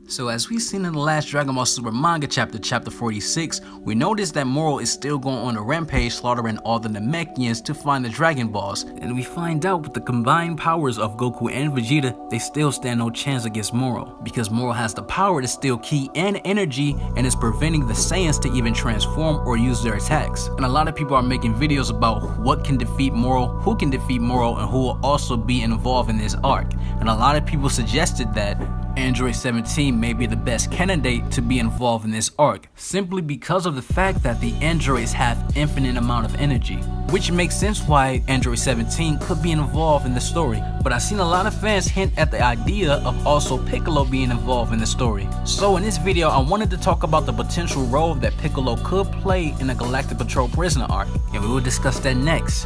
So as we've seen in the last Dragon Ball Super manga chapter 46, we notice that Moro is still going on a rampage slaughtering all the Namekians to find the Dragon Balls, and we find out with the combined powers of Goku and Vegeta, they still stand no chance against Moro, because Moro has the power to steal ki and energy and is preventing the Saiyans to even transform or use their attacks. And a lot of people are making videos about what can defeat Moro, who can defeat Moro, and who will also be involved in this arc. And a lot of people suggested that Android 17 may be the best candidate to be involved in this arc, simply because of the fact that the androids have infinite amount of energy, which makes sense why Android 17 could be involved in the story. But I've seen a lot of fans hint at the idea of also Piccolo being involved in the story. So in this video, I wanted to talk about the potential role that Piccolo could play in the Galactic Patrol Prisoner arc, and we will discuss that next.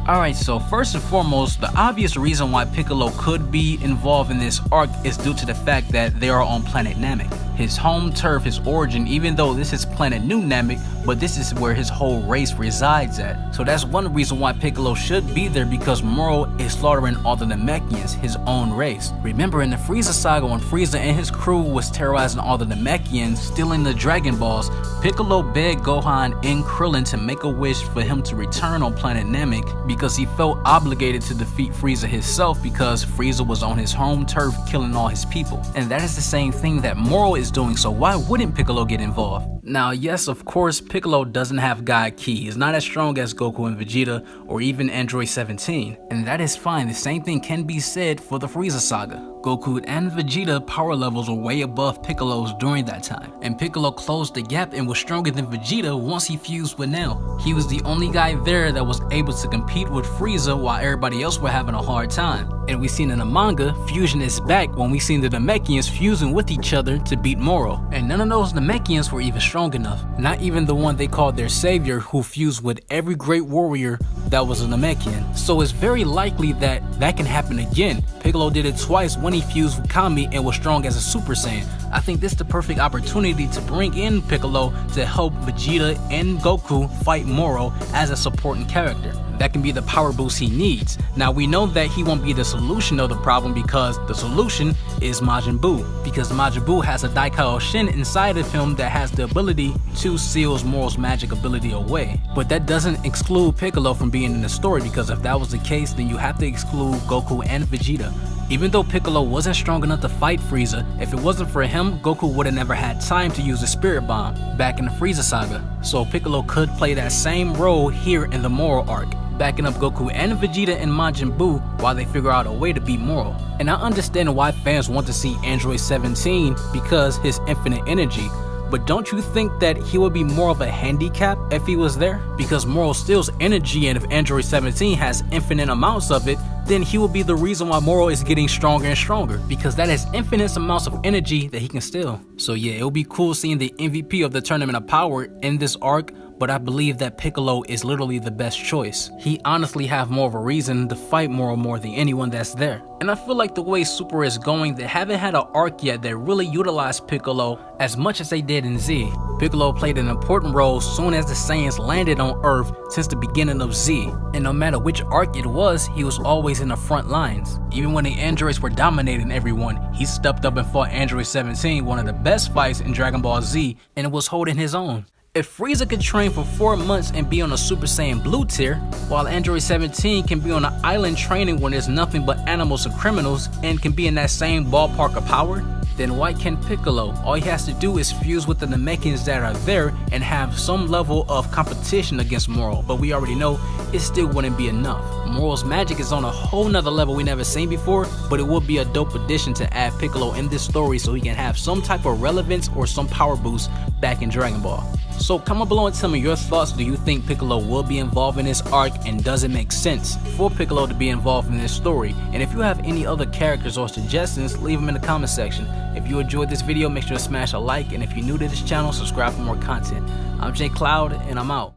Alright, so first and foremost, the obvious reason why Piccolo could be involved in this arc is due to the fact that they are on planet Namek. His home turf, his origin, even though this is planet New Namek, but this is where his whole race resides at. So that's one reason why Piccolo should be there, because Moro is slaughtering all the Namekians, his own race. Remember in the Frieza saga, when Frieza and his crew was terrorizing all the Namekians, stealing the Dragon Balls, Piccolo begged Gohan and Krillin to make a wish for him to return on planet Namek because he felt obligated to defeat Frieza himself, because Frieza was on his home turf killing all his people. And that is the same thing that Moro is doing, so why wouldn't Piccolo get involved? Now yes, of course, Piccolo doesn't have God Ki. He's not as strong as Goku and Vegeta or even Android 17, and that is fine. The same thing can be said for the Frieza saga. Goku and Vegeta power levels were way above Piccolo's during that time, and Piccolo closed the gap and was stronger than Vegeta once he fused with Nail. He was the only guy there that was able to compete with Frieza while everybody else were having a hard time. And we seen in the manga, fusion is back when we seen the Namekians fusing with each other to beat Moro. And none of those Namekians were even strong enough. Not even the one they called their savior, who fused with every great warrior that was a Namekian. So it's very likely that that can happen again. Piccolo did it twice when he fused with Kami and was strong as a Super Saiyan. I think this is the perfect opportunity to bring in Piccolo to help Vegeta and Goku fight Moro as a supporting character. That can be the power boost he needs. Now we know that he won't be the solution of the problem, because the solution is Majin Buu, because Majin Buu has a Daikao Shin inside of him that has the ability to seal Moro's magic ability away. But that doesn't exclude Piccolo from being in the story, because if that was the case, then you have to exclude Goku and Vegeta. Even though Piccolo wasn't strong enough to fight Frieza, if it wasn't for him, Goku would have never had time to use the Spirit Bomb back in the Frieza saga. So Piccolo could play that same role here in the Moro arc, backing up Goku and Vegeta and Majin Buu while they figure out a way to beat Moro. And I understand why fans want to see Android 17 because his infinite energy. But don't you think that he would be more of a handicap if he was there? Because Moro steals energy, and if Android 17 has infinite amounts of it, then he will be the reason why Moro is getting stronger and stronger, because that is infinite amounts of energy that he can steal. So yeah, it'll be cool seeing the MVP of the Tournament of Power in this arc, but I believe that Piccolo is literally the best choice. He honestly have more of a reason to fight Moro more than anyone that's there. And I feel like the way Super is going, they haven't had an arc yet that really utilized Piccolo as much as they did in Z. Piccolo played an important role soon as the Saiyans landed on Earth since the beginning of Z. And no matter which arc it was, he was always in the front lines. Even when the androids were dominating everyone, he stepped up and fought Android 17, one of the best fights in Dragon Ball Z, and it was holding his own. If Frieza could train for 4 months and be on a Super Saiyan Blue tier, while Android 17 can be on an island training when there's nothing but animals and criminals and can be in that same ballpark of power, then why can't Piccolo? All he has to do is fuse with the Namekians that are there and have some level of competition against Moro, but we already know it still wouldn't be enough. Moro's magic is on a whole nother level we never seen before, but it would be a dope addition to add Piccolo in this story so he can have some type of relevance or some power boost back in Dragon Ball. So comment below and tell me your thoughts. Do you think Piccolo will be involved in this arc, and does it make sense for Piccolo to be involved in this story? And if you have any other characters or suggestions, leave them in the comment section. If you enjoyed this video, make sure to smash a like, and if you're new to this channel, subscribe for more content. I'm J Cloud, and I'm out.